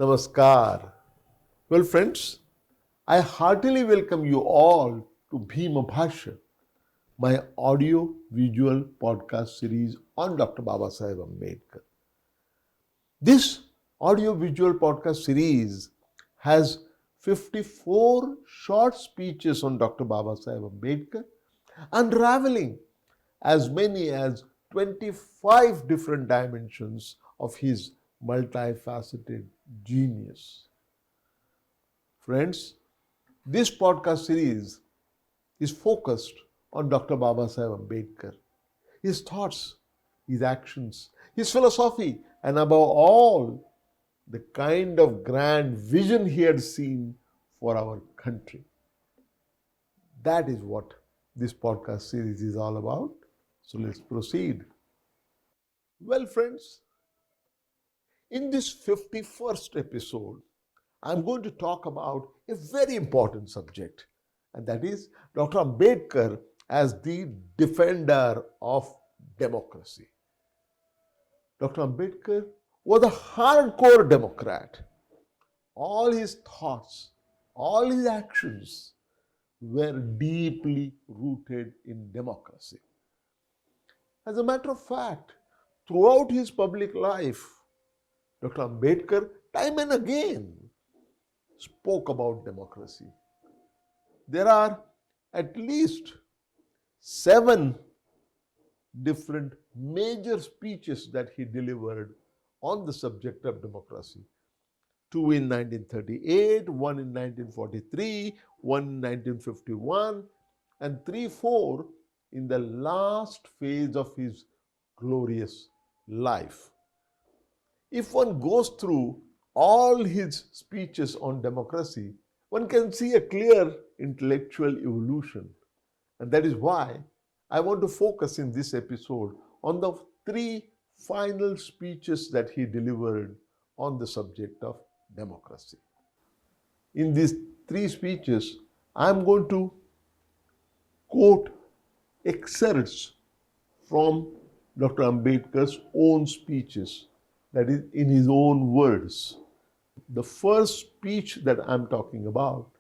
Namaskar. Well, friends, I heartily welcome you all to Bhim Bhashya, my audio-visual podcast series on Dr. Babasaheb Ambedkar. This audio-visual podcast series has 54 short speeches on Dr. Babasaheb Ambedkar, unraveling as many as 25 different dimensions of his multifaceted genius. Friends, this podcast series is focused on Dr. Babasaheb Ambedkar, his thoughts, his actions, his philosophy, and above all, the kind of grand vision he had seen for our country. That is what this podcast series is all about. So let's proceed. Well, friends, in this 51st episode, I'm going to talk about a very important subject, and that is Dr. Ambedkar as the defender of democracy. Dr. Ambedkar was a hardcore Democrat. All his thoughts, all his actions were deeply rooted in democracy. As a matter of fact, throughout his public life, Dr. Ambedkar time and again spoke about democracy. There are at least 7 different major speeches that he delivered on the subject of democracy. 2 in 1938, 1 in 1943, 1 in 1951, and 3-4 in the last phase of his glorious life. If one goes through all his speeches on democracy, one can see a clear intellectual evolution. And that is why I want to focus in this episode on the 3 final speeches that he delivered on the subject of democracy. In these 3 speeches, I am going to quote excerpts from Dr. Ambedkar's own speeches, that is, in his own words. The first speech that I'm talking about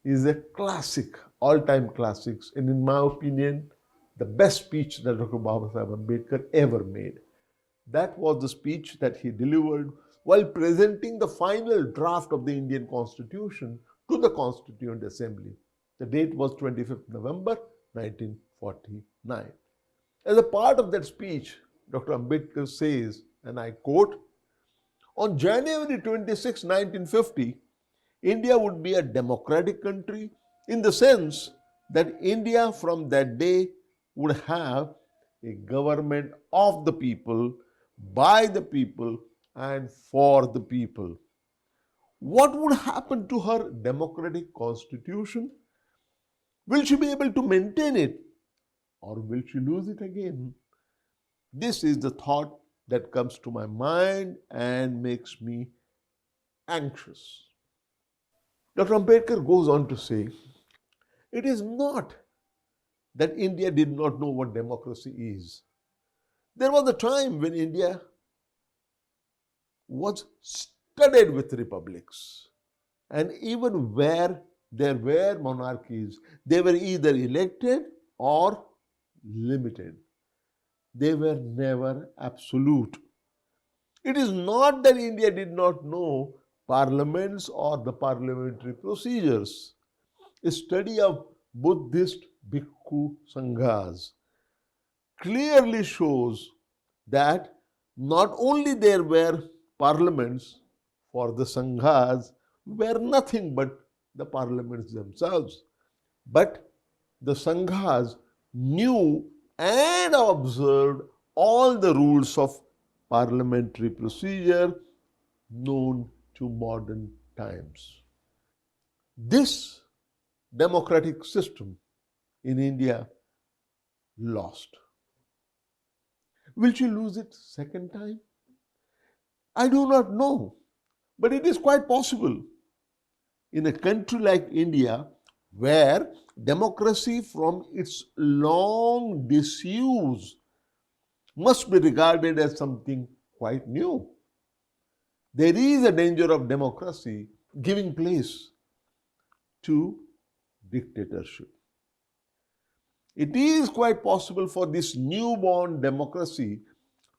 is a classic, all-time classics, and in my opinion, the best speech that Dr. Babasaheb Ambedkar ever made. That was the speech that he delivered while presenting the final draft of the Indian Constitution to the Constituent Assembly. The date was 25th November 1949. As a part of that speech, Dr. Ambedkar says, and I quote, "On January 26, 1950, India would be a democratic country in the sense that India from that day would have a government of the people, by the people, and for the people. What would happen to her democratic constitution? Will she be able to maintain it, or will she lose it again? This is the thought that comes to my mind and makes me anxious." Dr. Ambedkar goes on to say, it is not that India did not know what democracy is. There was a time when India was studded with republics, and even where there were monarchies, they were either elected or limited. They were never absolute. It is not that India did not know parliaments or the parliamentary procedures. A study of Buddhist Bhikkhu Sanghas clearly shows that not only there were parliaments, for the Sanghas were nothing but the parliaments themselves, but the Sanghas knew and observed all the rules of parliamentary procedure known to modern times. This democratic system in India lost. Will she lose it second time? I do not know, but it is quite possible. In a country like India, where democracy from its long disuse must be regarded as something quite new. there is a danger of democracy giving place to dictatorship. It is quite possible for this newborn democracy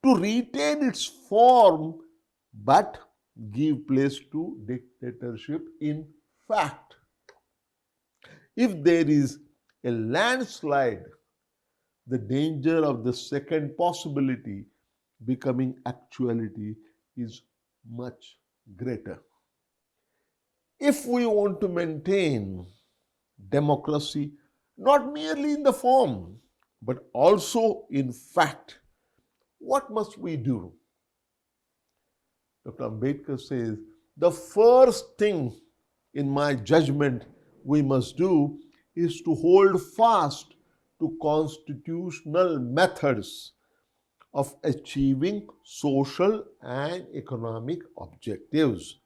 to retain its form but give place to dictatorship in fact. If there is a landslide, the danger of the second possibility becoming actuality is much greater. If we want to maintain democracy not merely in the form but also in fact, what must we do? Dr. Ambedkar says, the first thing in my judgment we must do is to hold fast to constitutional methods of achieving social and economic objectives.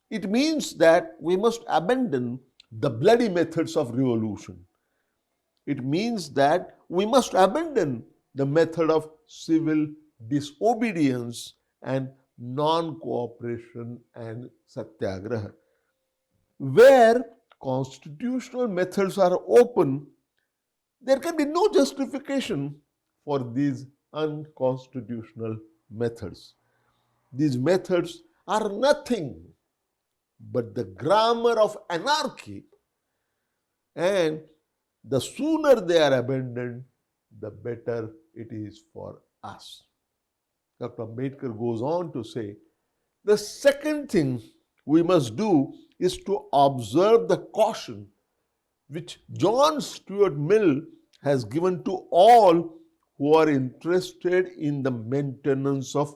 It means that we must abandon the bloody methods of revolution. It means that we must abandon the method of civil disobedience and non-cooperation and satyagraha. Where constitutional methods are open, there can be no justification for these unconstitutional methods. These methods are nothing but the grammar of anarchy, and the sooner they are abandoned, the better it is for us. Dr. Ambedkar goes on to say, the second thing we must do is to observe the caution which John Stuart Mill has given to all who are interested in the maintenance of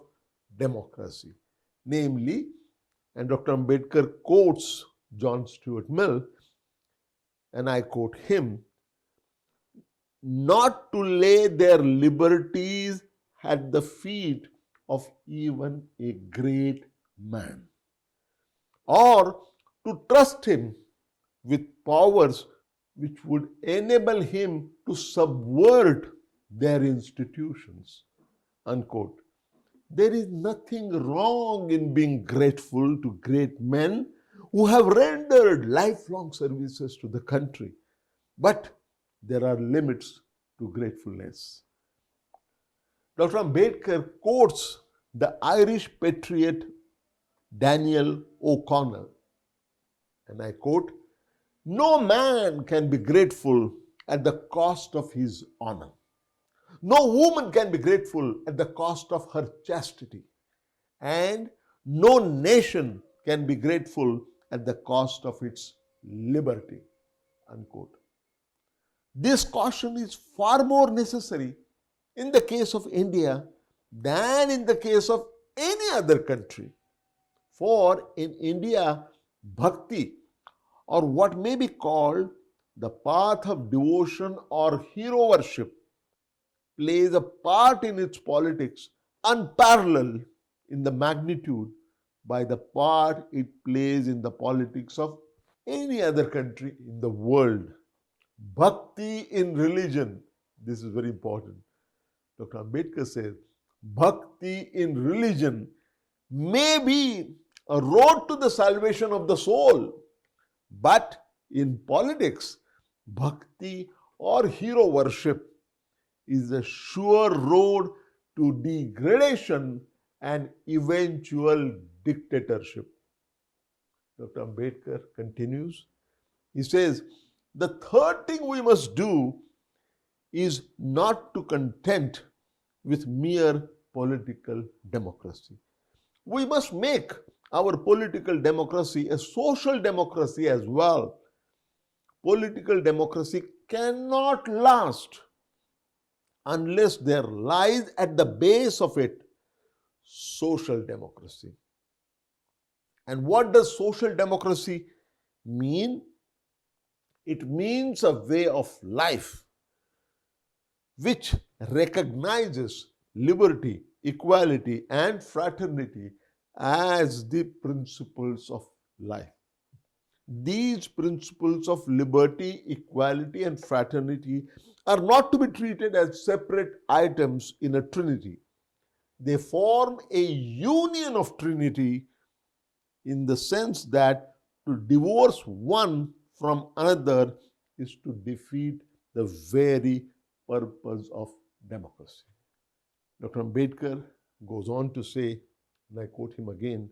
democracy. Namely, and Dr. Ambedkar quotes John Stuart Mill, and I quote him, not to lay their liberties at the feet of even a great man, or to trust him with powers which would enable him to subvert their institutions. Unquote. There is nothing wrong in being grateful to great men who have rendered lifelong services to the country, but there are limits to gratefulness. Dr. Ambedkar quotes the Irish patriot Daniel O'Connell, and I quote, no man can be grateful at the cost of his honor. No woman can be grateful at the cost of her chastity. And no nation can be grateful at the cost of its liberty. Unquote. This caution is far more necessary in the case of India than in the case of any other country. For in India, bhakti, or what may be called the path of devotion or hero worship, plays a part in its politics unparalleled in the magnitude by the part it plays in the politics of any other country in the world. Bhakti in religion, this is very important. Dr. Ambedkar says, bhakti in religion may be a road to the salvation of the soul, but in politics, bhakti or hero worship is a sure road to degradation and eventual dictatorship. Dr. Ambedkar continues. He says, the third thing we must do is not to content with mere political democracy. We must make our political democracy a social democracy as well. Political democracy cannot last unless there lies at the base of it social democracy. And what does social democracy mean? It means a way of life which recognizes liberty, equality, and fraternity as the principles of life. These principles of liberty, equality, and fraternity are not to be treated as separate items in a trinity. They form a union of trinity in the sense that to divorce one from another is to defeat the very purpose of democracy. Dr. Ambedkar goes on to say, and I quote him again,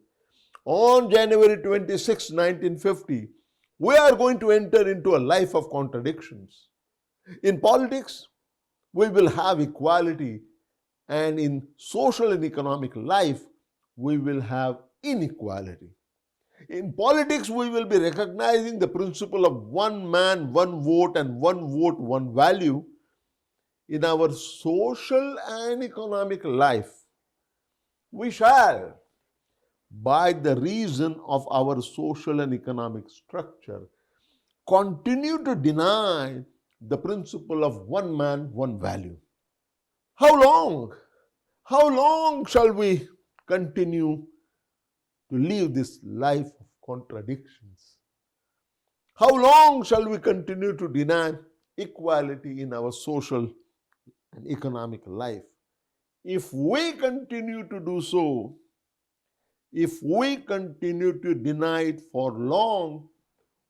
on January 26, 1950, we are going to enter into a life of contradictions. In politics, we will have equality, and in social and economic life, we will have inequality. In politics, we will be recognizing the principle of one man, one vote, and one vote, one value. In our social and economic life, we shall, by the reason of our social and economic structure, continue to deny the principle of one man, one value. How long? How long shall we continue to live this life of contradictions? How long shall we continue to deny equality in our social and economic life? If we continue to do so, if we continue to deny it for long,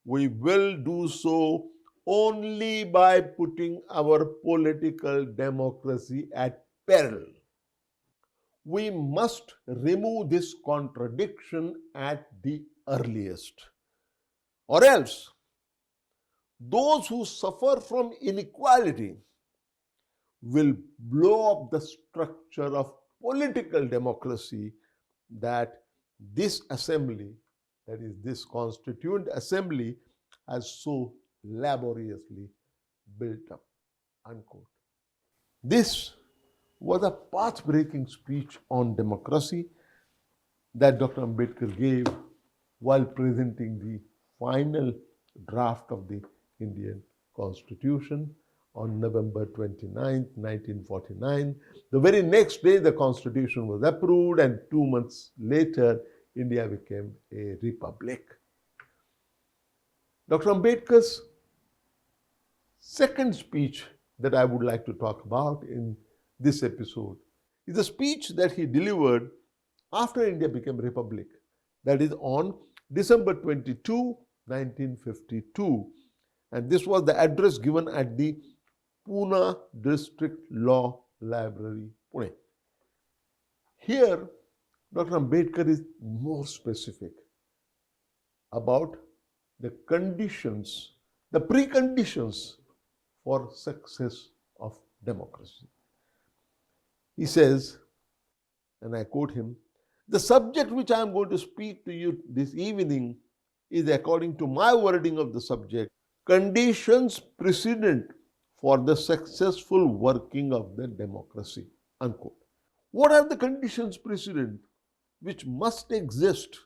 we will do so only by putting our political democracy at peril. We must remove this contradiction at the earliest, or else those who suffer from inequality will blow up the structure of political democracy that this assembly, that is, this constituent assembly, has so laboriously built up. Unquote. This was a path-breaking speech on democracy that Dr. Ambedkar gave while presenting the final draft of the Indian Constitution on November 29, 1949. The very next day, the Constitution was approved, and 2 months later, India became a republic. Dr. Ambedkar's second speech that I would like to talk about in this episode is a speech that he delivered after India became a republic, that is on December 22, 1952. And this was the address given at the Pune District Law Library, Pune. Here, Dr. Ambedkar is more specific about the conditions, the preconditions for success of democracy. He says, and I quote him, "The subject which I am going to speak to you this evening is, according to my wording of the subject, conditions precedent for the successful working of the democracy." Unquote. What are the conditions precedent which must exist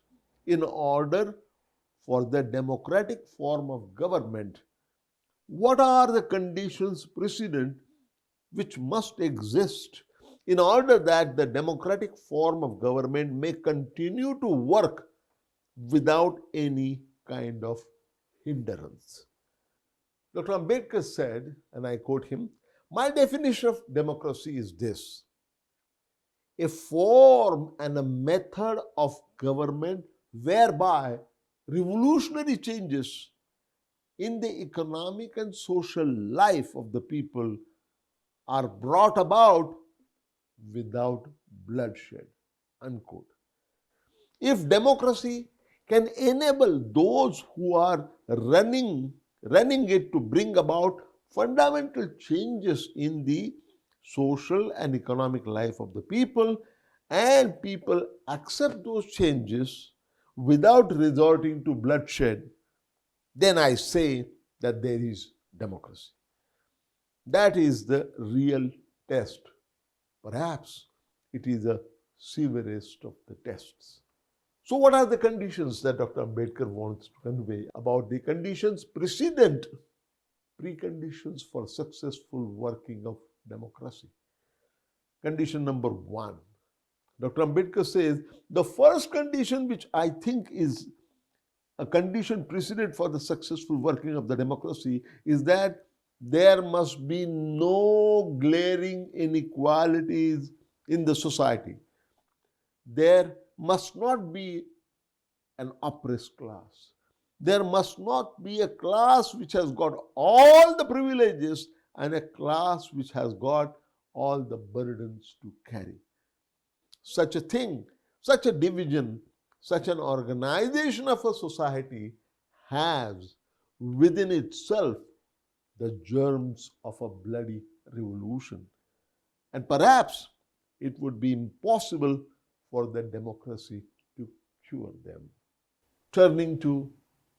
in order for the democratic form of government? What are the conditions precedent which must exist in order that the democratic form of government may continue to work without any kind of hindrance? Dr. Ambedkar said, and I quote him, "My definition of democracy is this: a form and a method of government whereby revolutionary changes in the economic and social life of the people are brought about without bloodshed." Unquote. If democracy can enable those who are running it to bring about fundamental changes in the social and economic life of the people, and people accept those changes without resorting to bloodshed, then I say that there is democracy. That is the real test. Perhaps it is the severest of the tests. So what are the conditions that Dr. Ambedkar wants to convey about the conditions preconditions for successful working of democracy? Condition number 1. Dr. Ambedkar says, the first condition, which I think is a condition precedent for the successful working of the democracy, is that there must be no glaring inequalities in the society. There must not be an oppressed class. There must not be a class which has got all the privileges and a class which has got all the burdens to carry. Such a thing, such a division, such an organization of a society has within itself the germs of a bloody revolution. And perhaps it would be impossible for the democracy to cure them. Turning to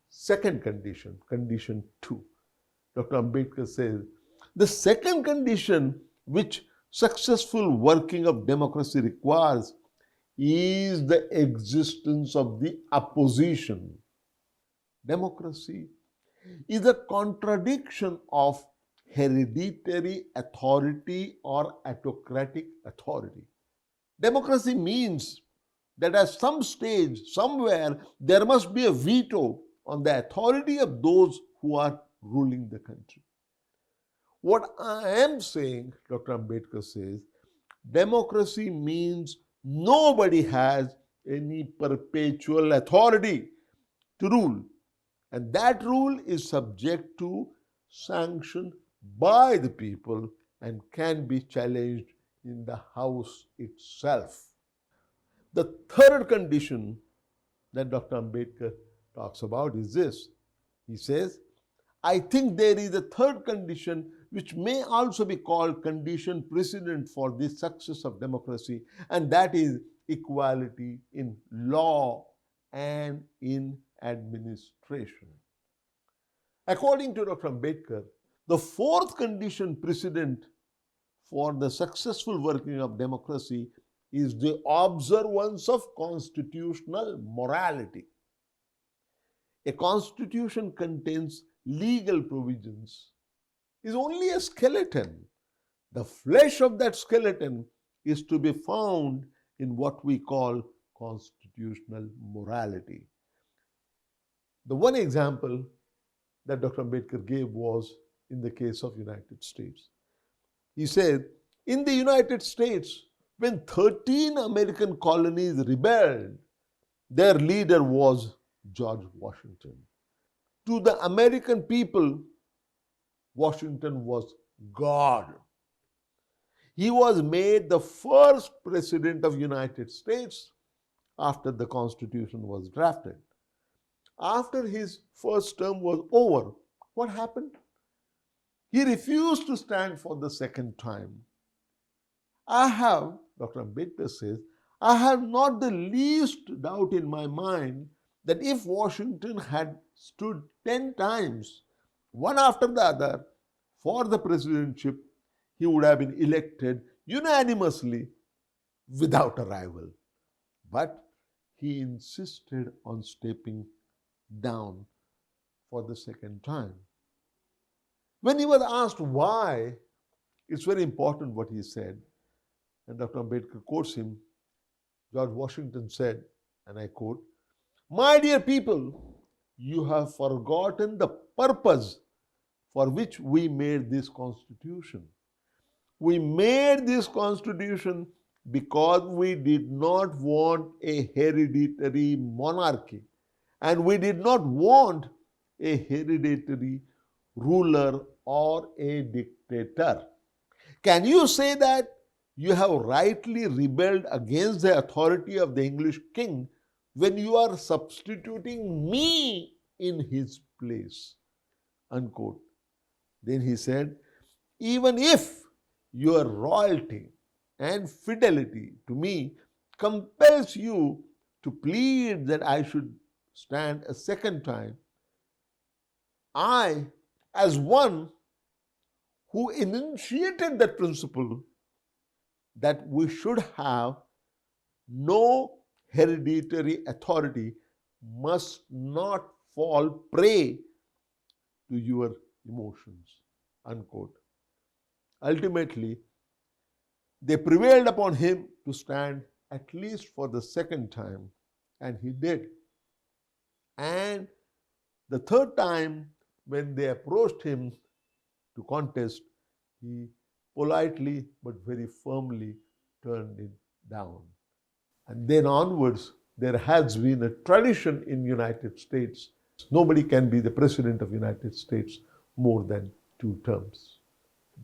second condition, condition 2. Dr. Ambedkar says, the second condition which successful working of democracy requires is the existence of the opposition. Democracy is a contradiction of hereditary authority or autocratic authority. Democracy means that at some stage, somewhere, there must be a veto on the authority of those who are ruling the country. What I am saying, Dr. Ambedkar says, democracy means nobody has any perpetual authority to rule. And that rule is subject to sanction by the people and can be challenged in the House itself. The third condition that Dr. Ambedkar talks about is this. He says, I think there is a third condition which may also be called condition precedent for the success of democracy, and that is equality in law and in administration. According to Dr. Ambedkar, the fourth condition precedent for the successful working of democracy is the observance of constitutional morality. A constitution contains legal provisions, is only a skeleton. The flesh of that skeleton is to be found in what we call constitutional morality. The one example that Dr. Ambedkar gave was in the case of United States. He said, in the United States, when 13 American colonies rebelled, their leader was George Washington. To the American people, Washington was God. He was made the first president of the United States after the Constitution was drafted. After his first term was over, what happened? He refused to stand for the second time. Dr. Ambedkar says, I have not the least doubt in my mind that if Washington had stood 10 times, one after the other, for the presidentship, he would have been elected unanimously without a rival. But he insisted on stepping down for the second time. When he was asked why, it's very important what he said. And Dr. Ambedkar quotes him. George Washington said, and I quote, my dear people, you have forgotten the purpose for which we made this Constitution. We made this Constitution because we did not want a hereditary monarchy, and we did not want a hereditary ruler or a dictator. Can you say that you have rightly rebelled against the authority of the English king when you are substituting me in his place? Unquote. Then he said, even if your royalty and fidelity to me compels you to plead that I should stand a second time, I, as one who initiated that principle, that we should have no hereditary authority, must not fall prey to your emotions. Unquote. Ultimately, they prevailed upon him to stand at least for the second time, and he did. And the third time, when they approached him to contest, he politely but very firmly turned it down. And then onwards, there has been a tradition in United States. Nobody can be the president of United States more than 2 terms.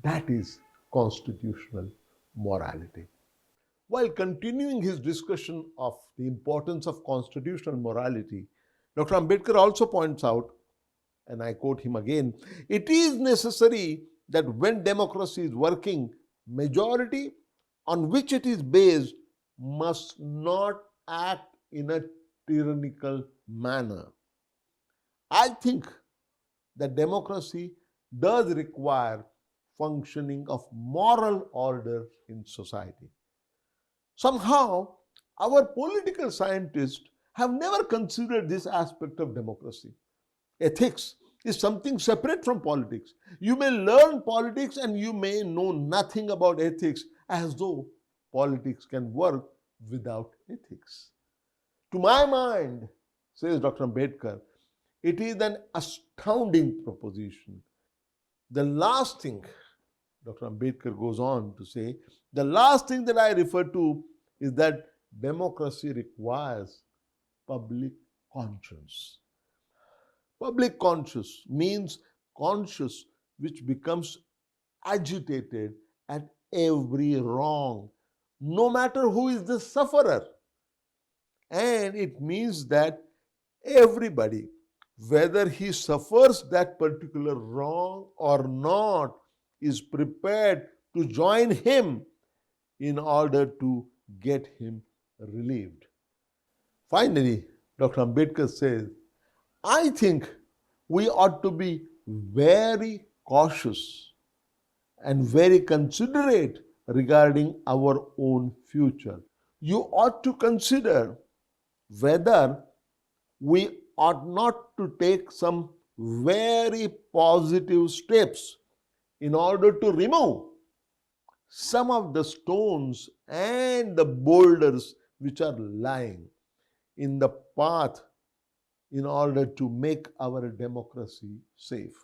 That is constitutional morality. While continuing his discussion of the importance of constitutional morality, Dr. Ambedkar also points out, and I quote him again, it is necessary that when democracy is working, majority on which it is based must not act in a tyrannical manner. I think that democracy does require functioning of moral order in society. Somehow, our political scientists have never considered this aspect of democracy. Ethics is something separate from politics. You may learn politics and you may know nothing about ethics, as though politics can work without ethics. To my mind, says Dr. Ambedkar, it is an astounding proposition. The last thing, Dr. Ambedkar goes on to say, the last thing that I refer to is that democracy requires public conscience. Public conscience means conscience which becomes agitated at every wrong, no matter who is the sufferer. And it means that everybody, whether he suffers that particular wrong or not, is prepared to join him in order to get him relieved. Finally, Dr. Ambedkar says, I think we ought to be very cautious and very considerate regarding our own future. You ought to consider whether we ought not to take some very positive steps in order to remove some of the stones and the boulders which are lying in the path in order to make our democracy safe.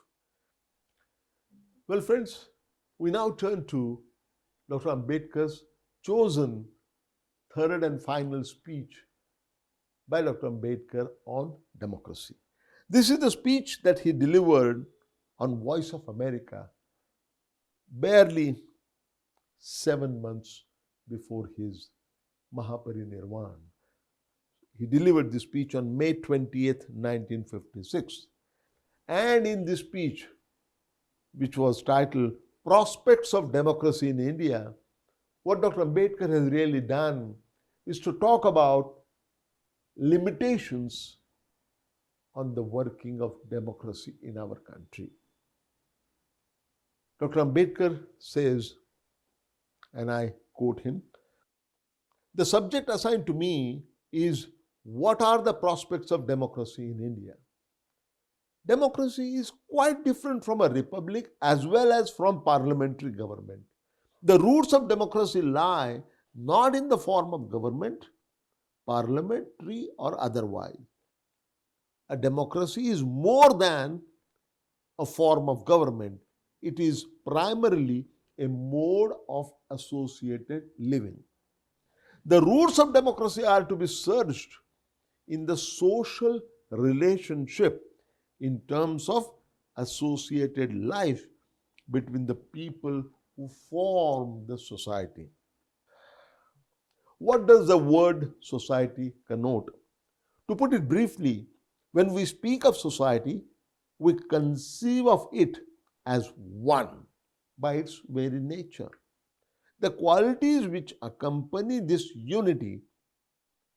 Well, friends, we now turn to Dr. Ambedkar's chosen third and final speech by Dr. Ambedkar on democracy. This is the speech that he delivered on Voice of America barely 7 months before his Mahaparinirvan. He delivered this speech on May 20th, 1956. And in this speech, which was titled Prospects of Democracy in India, what Dr. Ambedkar has really done is to talk about limitations on the working of democracy in our country. Dr. Ambedkar says, and I quote him, the subject assigned to me is what are the prospects of democracy in India? Democracy is quite different from a republic as well as from parliamentary government. The roots of democracy lie not in the form of government, parliamentary or otherwise. A democracy is more than a form of government. It is primarily a mode of associated living. The roots of democracy are to be searched in the social relationship in terms of associated life between the people who form the society. What does the word society connote? To put it briefly, when we speak of society, we conceive of it as one by its very nature. The qualities which accompany this unity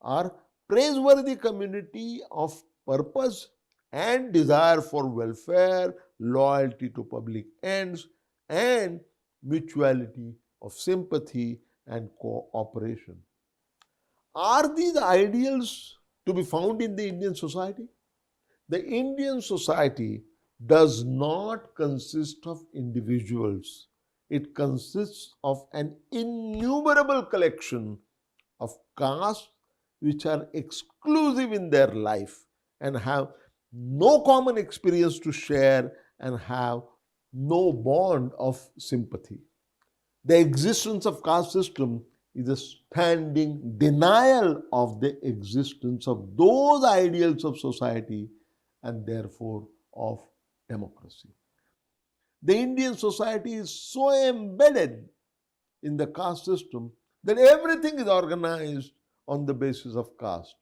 are praiseworthy community of purpose and desire for welfare, loyalty to public ends, and mutuality of sympathy and cooperation. Are these ideals to be found in the Indian society? The Indian society does not consist of individuals. It consists of an innumerable collection of castes which are exclusive in their life and have no common experience to share and have no bond of sympathy. The existence of caste system is a standing denial of the existence of those ideals of society and therefore of democracy. The Indian society is so embedded in the caste system that everything is organized on the basis of caste.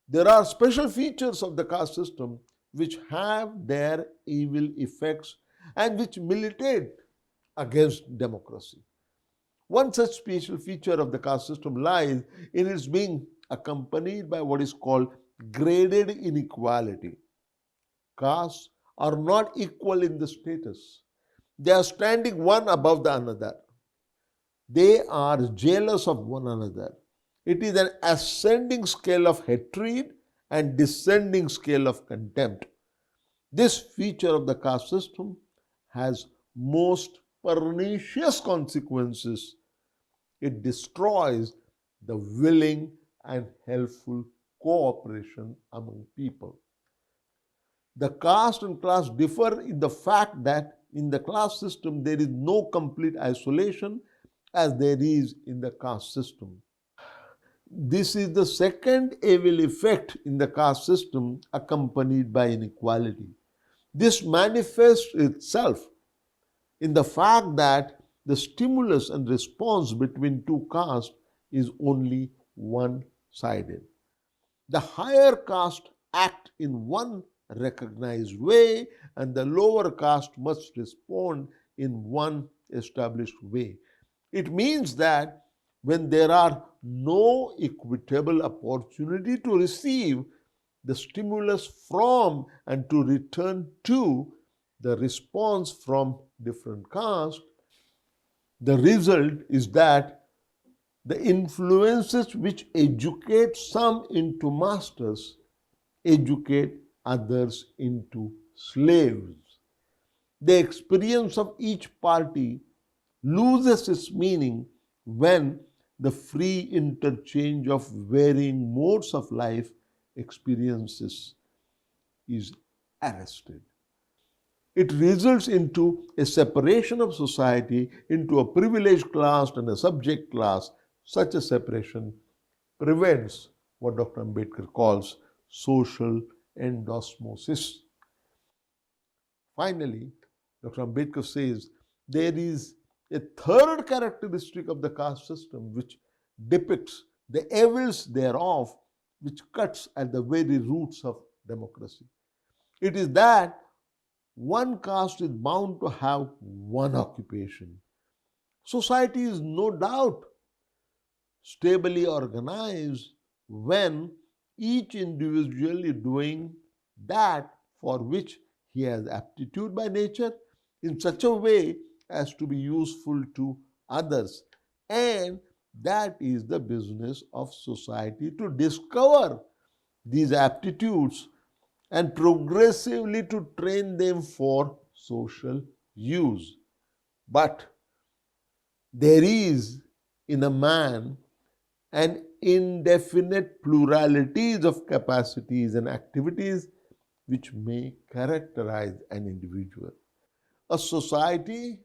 There are special features of the caste system which have their evil effects and which militate against democracy. One such special feature of the caste system lies in its being accompanied by what is called graded inequality. Castes are not equal in the status. They are standing one above the another. They are jealous of one another. It is an ascending scale of hatred and descending scale of contempt. This feature of the caste system has most pernicious consequences. It destroys the willing and helpful cooperation among people. The caste and class differ in the fact that in the class system there is no complete isolation as there is in the caste system. This is the second evil effect in the caste system accompanied by inequality. This manifests itself in the fact that the stimulus and response between two castes is only one-sided. The higher caste act in one recognized way and the lower caste must respond in one established way. It means that when there are no equitable opportunity to receive the stimulus from and to return to the response from different castes, the result is that the influences which educate some into masters educate others into slaves. The experience of each party loses its meaning when the free interchange of varying modes of life experiences is arrested. It results into a separation of society into a privileged class and a subject class. Such a separation prevents what Dr. Ambedkar calls social endosmosis. Finally, Dr. Ambedkar says there is a third characteristic of the caste system which depicts the evils thereof, which cuts at the very roots of democracy. It is that one caste is bound to have one occupation. Society is no doubt stably organized when each individual is doing that for which he has aptitude by nature in such a way as to be useful to others. And that is the business of society, to discover these aptitudes and progressively to train them for social use. But there is in a man an indefinite pluralities of capacities and activities which may characterize an individual. A society,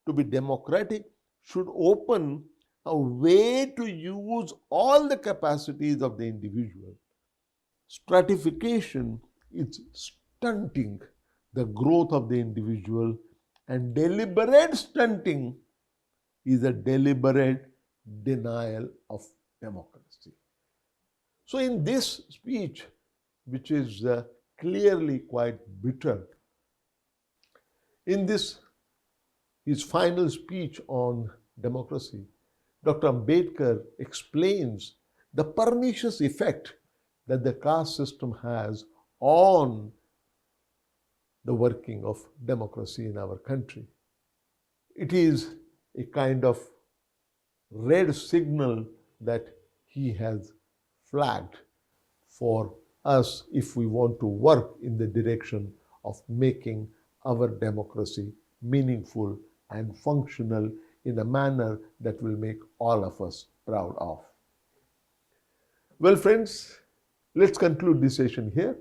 to be democratic, should open a way to use all the capacities of the individual. Stratification is stunting the growth of the individual, and deliberate stunting is a deliberate denial of democracy. So in this speech, which is clearly quite bitter, in this his final speech on democracy, Dr. Ambedkar explains the pernicious effect that the caste system has on the working of democracy in our country. It is a kind of red signal that he has flagged for us if we want to work in the direction of making our democracy meaningful and functional in a manner that will make all of us proud of. Well, friends, let's conclude this session here.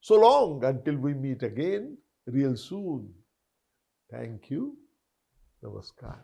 So long until we meet again real soon. Thank you. Namaskar.